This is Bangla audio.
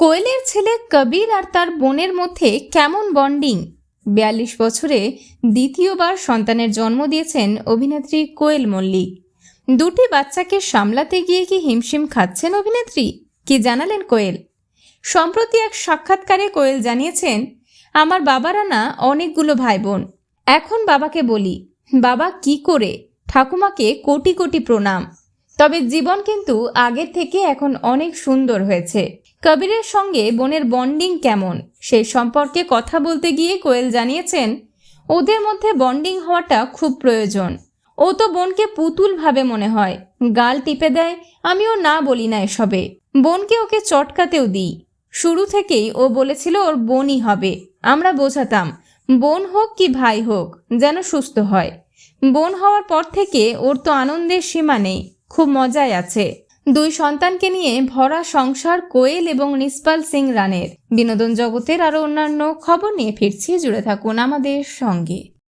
কোয়েলের ছেলে কবির আর তার বোনের মধ্যে কেমন বন্ডিং। ৪২ বছরে দ্বিতীয়বার সন্তানের জন্ম দিয়েছেন অভিনেত্রী কোয়েল মল্লিক। দুটি বাচ্চাকে সামলাতে গিয়ে কি হিমশিম খাচ্ছেন অভিনেত্রী, কি জানালেন কোয়েল। সম্প্রতি এক সাক্ষাৎকারে কোয়েল জানিয়েছেন, আমার বাবারা না অনেকগুলো ভাই বোন। এখন বাবাকে বলি, বাবা কি করে, ঠাকুমাকে কোটি কোটি প্রণাম। তবে জীবন কিন্তু আগের থেকে এখন অনেক সুন্দর হয়েছে। কবিরের সঙ্গে বোনের বন্ডিং কেমন সেই সম্পর্কে কথা বলতে গিয়ে কোয়েল জানিয়েছেন, ওদের মধ্যে বন্ডিং হওয়াটা খুব প্রয়োজন। ও তো বোনকে পুতুল ভাবে মনে হয়, গাল টিপে দেয়, আমিও না বলি না এসবে। বোনকে ওকে চটকাতেও দিই। শুরু থেকেই ও বলেছিল ওর বোনই হবে। আমরা বোঝাতাম বোন হোক কি ভাই হোক যেন সুস্থ হয়। বোন হওয়ার পর থেকে ওর তো আনন্দের সীমা নেই, খুব মজায় আছে। দুই সন্তানকে নিয়ে ভরা সংসার কোয়েল এবং নিসপাল সিং রানের। বিনোদন জগতের আরও অন্যান্য খবর নিয়ে ফিরছি, জুড়ে থাকুন আমাদের সঙ্গে।